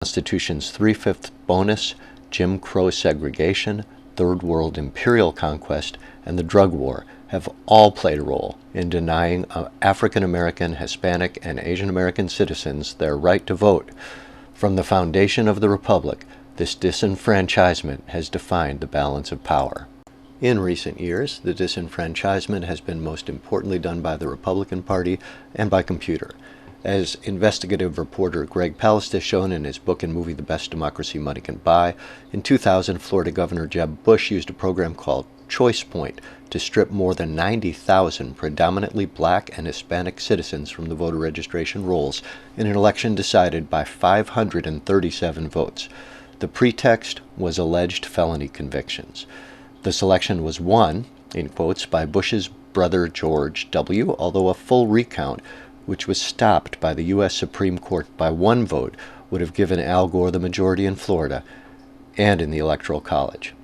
Constitution's 3/5 bonus, Jim Crow segregation, Third World imperial conquest, and the drug war have all played a role in denying African American, Hispanic, and Asian American citizens their right to vote. From the foundation of the Republic, this disenfranchisement has defined the balance of power. In recent years, the disenfranchisement has been most importantly done by the Republican Party and by computer. As investigative reporter Greg Palast has shown in his book and movie The Best Democracy Money Can Buy, in 2000, Florida Governor Jeb Bush used a program called Choice Point to strip more than 90,000 predominantly black and Hispanic citizens from the voter registration rolls in an election decided by 537 votes. The pretext was alleged felony convictions. The selection was won, in quotes, by Bush's brother George W., although a full recount, which was stopped by the U.S. Supreme Court by one vote, would have given Al Gore the majority in Florida and in the Electoral College.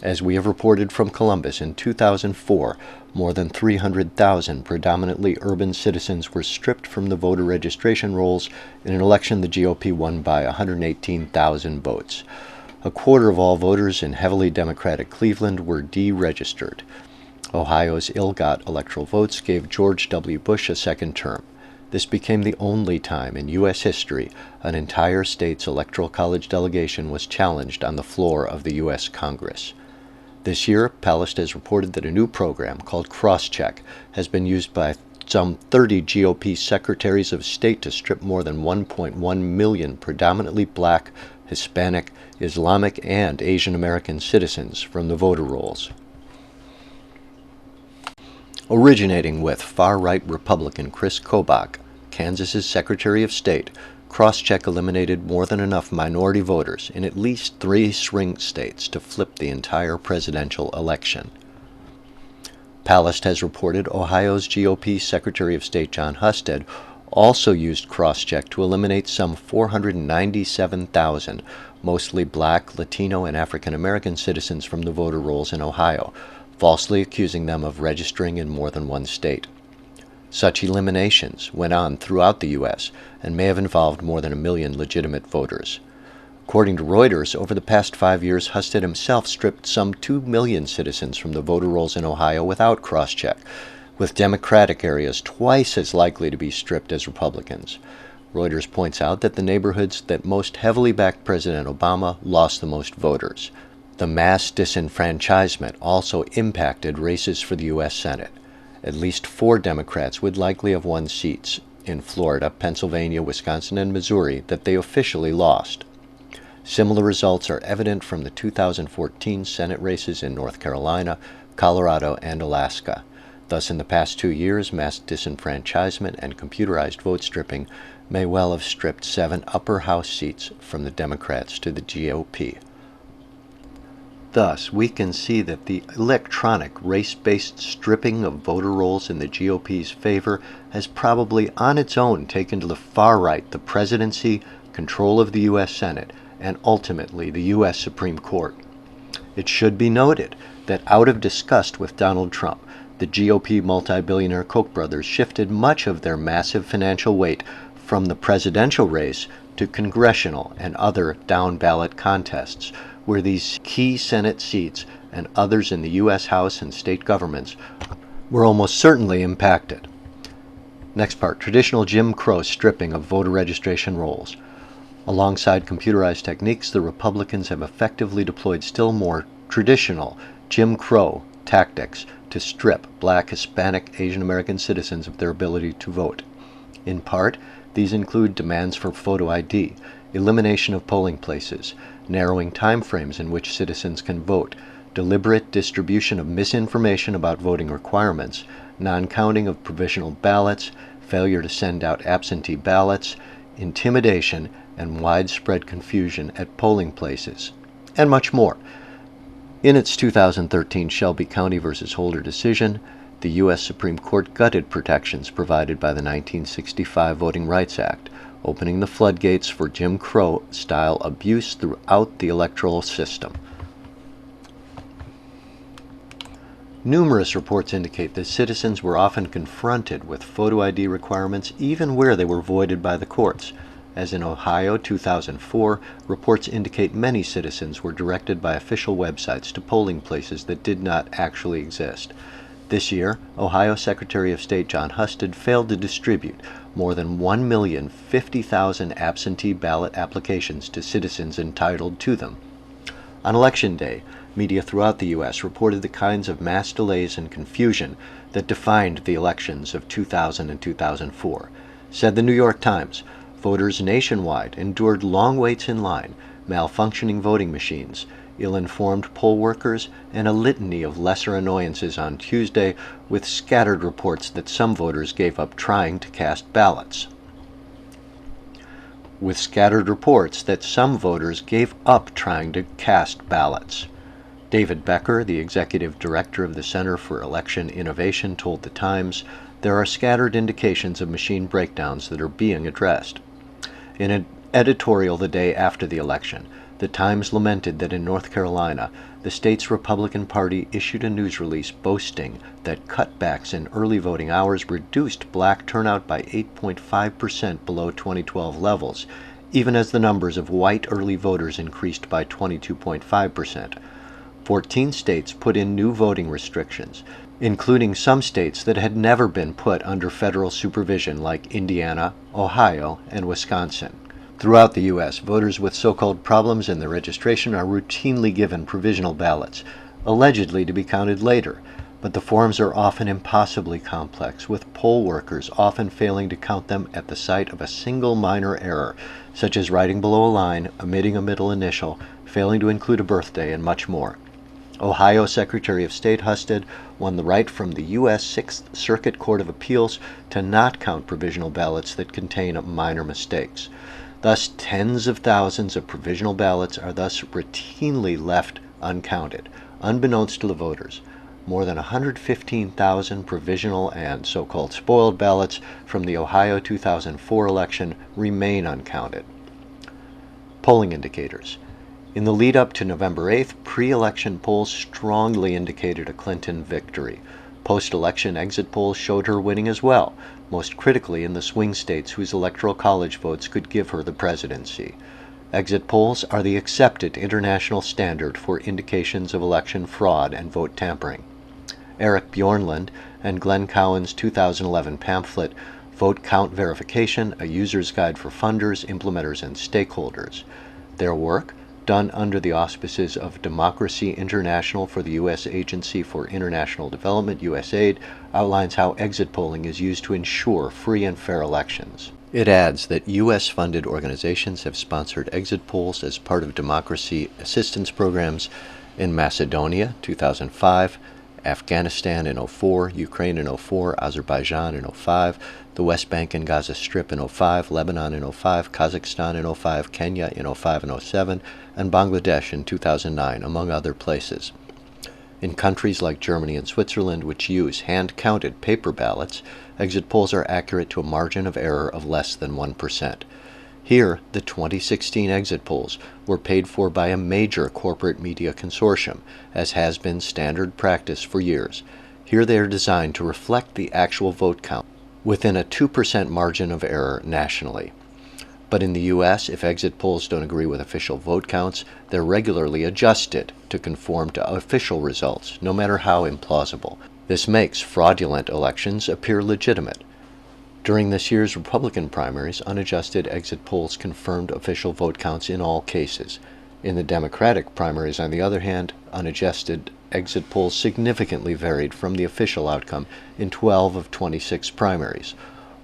As we have reported from Columbus, in 2004, more than 300,000 predominantly urban citizens were stripped from the voter registration rolls in an election the GOP won by 118,000 votes. A quarter of all voters in heavily Democratic Cleveland were deregistered. Ohio's ill-got electoral votes gave George W. Bush a second term. This became the only time in U.S. history an entire state's Electoral College delegation was challenged on the floor of the U.S. Congress. This year, Palast has reported that a new program called Crosscheck has been used by some 30 GOP secretaries of state to strip more than 1.1 million predominantly black, Hispanic, Islamic, and Asian American citizens from the voter rolls. Originating with far-right Republican Chris Kobach, Kansas's Secretary of State, Crosscheck eliminated more than enough minority voters in at least 3 swing states to flip the entire presidential election. Palast has reported Ohio's GOP Secretary of State John Husted also used Crosscheck to eliminate some 497,000, mostly black, Latino, and African American citizens from the voter rolls in Ohio, falsely accusing them of registering in more than one state. Such eliminations went on throughout the U.S. and may have involved more than 1 million legitimate voters. According to Reuters, over the past 5 years, Husted himself stripped some 2 million citizens from the voter rolls in Ohio without Crosscheck, with Democratic areas twice as likely to be stripped as Republicans. Reuters points out that the neighborhoods that most heavily backed President Obama lost the most voters. The mass disenfranchisement also impacted races for the U.S. Senate. At least 4 Democrats would likely have won seats in Florida, Pennsylvania, Wisconsin, and Missouri that they officially lost. Similar results are evident from the 2014 Senate races in North Carolina, Colorado, and Alaska. Thus, in the past 2 years, mass disenfranchisement and computerized vote stripping may well have stripped 7 upper house seats from the Democrats to the GOP. Thus, we can see that the electronic, race-based stripping of voter rolls in the GOP's favor has probably on its own taken to the far right the presidency, control of the U.S. Senate, and ultimately the U.S. Supreme Court. It should be noted that out of disgust with Donald Trump, the GOP multi-billionaire Koch brothers shifted much of their massive financial weight from the presidential race to congressional and other down-ballot contests, where these key Senate seats and others in the U.S. House and state governments were almost certainly impacted. Next part, traditional Jim Crow stripping of voter registration rolls. Alongside computerized techniques, the Republicans have effectively deployed still more traditional Jim Crow tactics to strip black, Hispanic, Asian American citizens of their ability to vote. In part, these include demands for photo ID, elimination of polling places, narrowing timeframes in which citizens can vote, deliberate distribution of misinformation about voting requirements, non-counting of provisional ballots, failure to send out absentee ballots, intimidation, and widespread confusion at polling places, and much more. In its 2013 Shelby County v. Holder decision, the U.S. Supreme Court gutted protections provided by the 1965 Voting Rights Act, opening the floodgates for Jim Crow-style abuse throughout the electoral system. Numerous reports indicate that citizens were often confronted with photo ID requirements even where they were voided by the courts, As in Ohio 2004, reports indicate many citizens were directed by official websites to polling places that did not actually exist. This year, Ohio Secretary of State John Husted failed to distribute more than 1,050,000 absentee ballot applications to citizens entitled to them. On Election Day, media throughout the U.S. reported the kinds of mass delays and confusion that defined the elections of 2000 and 2004. Said the New York Times, voters nationwide endured long waits in line, malfunctioning voting machines, ill-informed poll workers, and a litany of lesser annoyances on Tuesday, with scattered reports that some voters gave up trying to cast ballots. David Becker, the executive director of the Center for Election Innovation, told the Times, "There are scattered indications of machine breakdowns that are being addressed." In an editorial the day after the election, the Times lamented that in North Carolina, the state's Republican Party issued a news release boasting that cutbacks in early voting hours reduced black turnout by 8.5% below 2012 levels, even as the numbers of white early voters increased by 22.5%. 14 states put in new voting restrictions, including some states that had never been put under federal supervision like Indiana, Ohio, and Wisconsin. Throughout the U.S., voters with so-called problems in their registration are routinely given provisional ballots, allegedly to be counted later, but the forms are often impossibly complex, with poll workers often failing to count them at the sight of a single minor error, such as writing below a line, omitting a middle initial, failing to include a birthday, and much more. Ohio Secretary of State Husted won the right from the U.S. Sixth Circuit Court of Appeals to not count provisional ballots that contain minor mistakes. Thus, tens of thousands of provisional ballots are thus routinely left uncounted, unbeknownst to the voters. More than 115,000 provisional and so-called spoiled ballots from the Ohio 2004 election remain uncounted. Polling indicators. In the lead-up to November 8th, pre-election polls strongly indicated a Clinton victory. Post-election exit polls showed her winning as well, most critically in the swing states whose electoral college votes could give her the presidency. Exit polls are the accepted international standard for indications of election fraud and vote tampering. Eric Bjornlund and Glenn Cowan's 2011 pamphlet, Vote Count Verification, A User's Guide for Funders, Implementers, and Stakeholders. Their work, done under the auspices of Democracy International for the U.S. Agency for International Development, USAID, outlines how exit polling is used to ensure free and fair elections. It adds that U.S.-funded organizations have sponsored exit polls as part of democracy assistance programs in Macedonia, 2005, Afghanistan in 2004, Ukraine in 2004, Azerbaijan in 2005, the West Bank and Gaza Strip in 2005, Lebanon in 2005, Kazakhstan in 2005, Kenya in 2005 and 2007, and Bangladesh in 2009, among other places. In countries like Germany and Switzerland, which use hand-counted paper ballots, exit polls are accurate to a margin of error of less than 1%. Here, the 2016 exit polls were paid for by a major corporate media consortium, as has been standard practice for years. Here they are designed to reflect the actual vote count within a 2% margin of error nationally. But in the U.S., if exit polls don't agree with official vote counts, they're regularly adjusted to conform to official results, no matter how implausible. This makes fraudulent elections appear legitimate. During this year's Republican primaries, unadjusted exit polls confirmed official vote counts in all cases. In the Democratic primaries, on the other hand, unadjusted exit polls significantly varied from the official outcome in 12 of 26 primaries.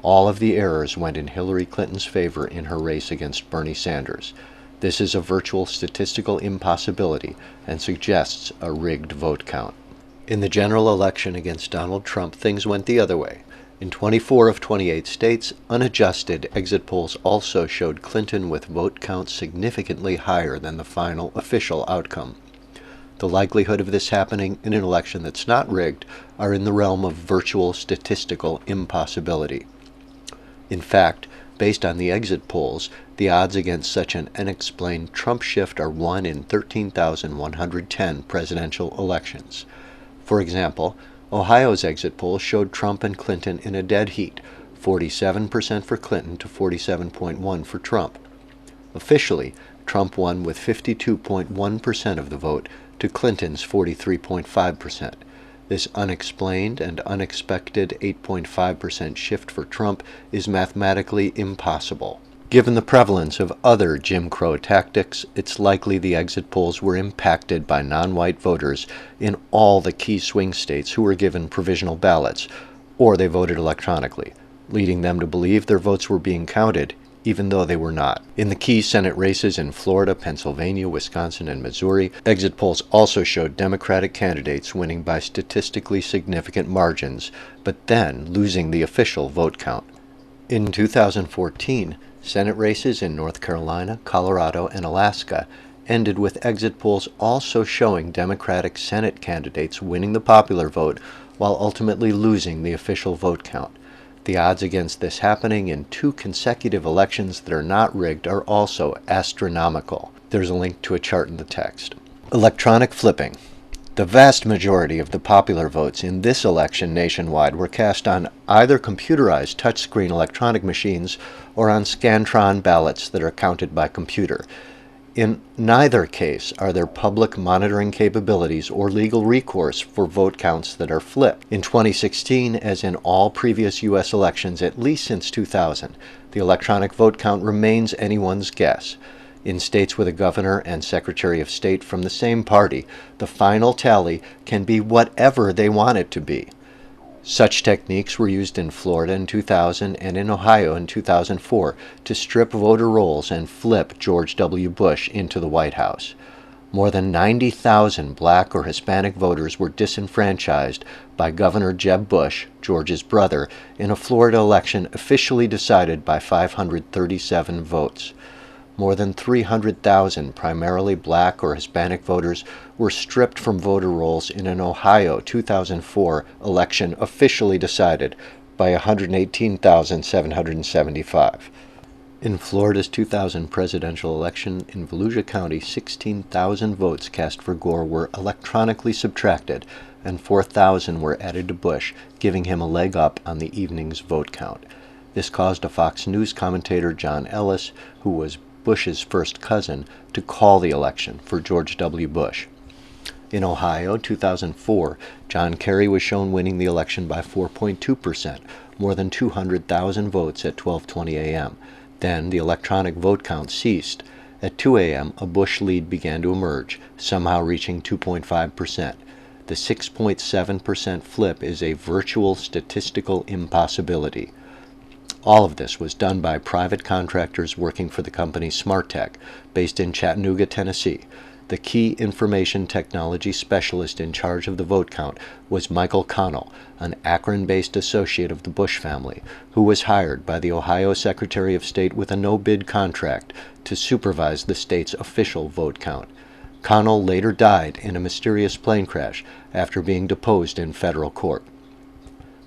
All of the errors went in Hillary Clinton's favor in her race against Bernie Sanders. This is a virtual statistical impossibility and suggests a rigged vote count. In the general election against Donald Trump, things went the other way. In 24 of 28 states, unadjusted exit polls also showed Clinton with vote counts significantly higher than the final official outcome. The likelihood of this happening in an election that's not rigged are in the realm of virtual statistical impossibility. In fact, based on the exit polls, the odds against such an unexplained Trump shift are 1 in 13,110 presidential elections. For example, Ohio's exit poll showed Trump and Clinton in a dead heat, 47% for Clinton to 47.1% for Trump. Officially, Trump won with 52.1% of the vote to Clinton's 43.5%. This unexplained and unexpected 8.5% shift for Trump is mathematically impossible. Given the prevalence of other Jim Crow tactics, it's likely the exit polls were impacted by non-white voters in all the key swing states who were given provisional ballots, or they voted electronically, leading them to believe their votes were being counted, even though they were not. In the key Senate races in Florida, Pennsylvania, Wisconsin, and Missouri, exit polls also showed Democratic candidates winning by statistically significant margins, but then losing the official vote count. In 2014, Senate races in North Carolina, Colorado, and Alaska ended with exit polls also showing Democratic Senate candidates winning the popular vote while ultimately losing the official vote count. The odds against this happening in 2 consecutive elections that are not rigged are also astronomical. There's a link to a chart in the text. Electronic flipping. The vast majority of the popular votes in this election nationwide were cast on either computerized touchscreen electronic machines or on Scantron ballots that are counted by computer. In neither case are there public monitoring capabilities or legal recourse for vote counts that are flipped. In 2016, as in all previous U.S. elections at least since 2000, the electronic vote count remains anyone's guess. In states with a governor and secretary of state from the same party, the final tally can be whatever they want it to be. Such techniques were used in Florida in 2000 and in Ohio in 2004 to strip voter rolls and flip George W. Bush into the White House. More than 90,000 black or Hispanic voters were disenfranchised by Governor Jeb Bush, George's brother, in a Florida election officially decided by 537 votes. More than 300,000 primarily black or Hispanic voters were stripped from voter rolls in an Ohio 2004 election officially decided by 118,775. In Florida's 2000 presidential election in Volusia County, 16,000 votes cast for Gore were electronically subtracted, and 4,000 were added to Bush, giving him a leg up on the evening's vote count. This caused a Fox News commentator, John Ellis, who was Bush's first cousin, to call the election for George W. Bush. In Ohio, 2004, John Kerry was shown winning the election by 4.2%, more than 200,000 votes at 12:20 a.m. Then the electronic vote count ceased. At 2 a.m., a Bush lead began to emerge, somehow reaching 2.5%. The 6.7% flip is a virtual statistical impossibility. All of this was done by private contractors working for the company SmartTech, based in Chattanooga, Tennessee. The key information technology specialist in charge of the vote count was Michael Connell, an Akron-based associate of the Bush family, who was hired by the Ohio Secretary of State with a no-bid contract to supervise the state's official vote count. Connell later died in a mysterious plane crash after being deposed in federal court.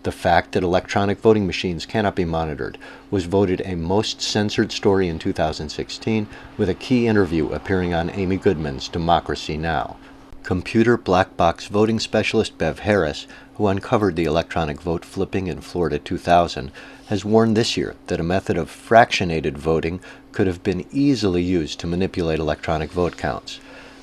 The fact that electronic voting machines cannot be monitored was voted a most censored story in 2016, with a key interview appearing on Amy Goodman's Democracy Now! Computer black box voting specialist Bev Harris, who uncovered the electronic vote flipping in Florida 2000, has warned this year that a method of fractionated voting could have been easily used to manipulate electronic vote counts.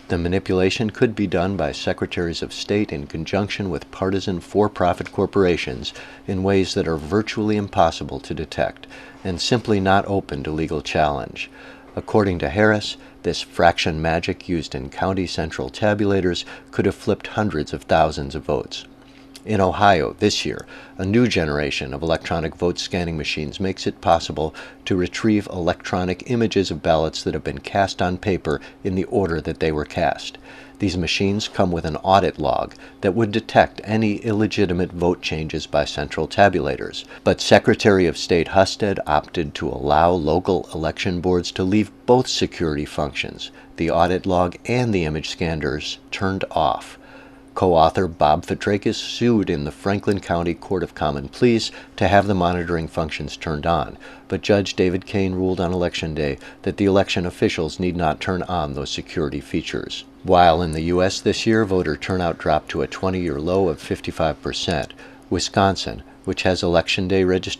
The manipulation could be done by secretaries of state in conjunction with partisan for-profit corporations in ways that are virtually impossible to detect and simply not open to legal challenge. According to Harris, this fraction magic used in county central tabulators could have flipped hundreds of thousands of votes. In Ohio, this year, a new generation of electronic vote scanning machines makes it possible to retrieve electronic images of ballots that have been cast on paper in the order that they were cast. These machines come with an audit log that would detect any illegitimate vote changes by central tabulators. But Secretary of State Husted opted to allow local election boards to leave both security functions, the audit log and the image scanners, turned off. Co-author Bob Fitrakis sued in the Franklin County Court of Common Pleas to have the monitoring functions turned on, but Judge David Kane ruled on Election Day that the election officials need not turn on those security features. While in the U.S. this year, voter turnout dropped to a 20-year low of 55%, Wisconsin, which has Election Day registration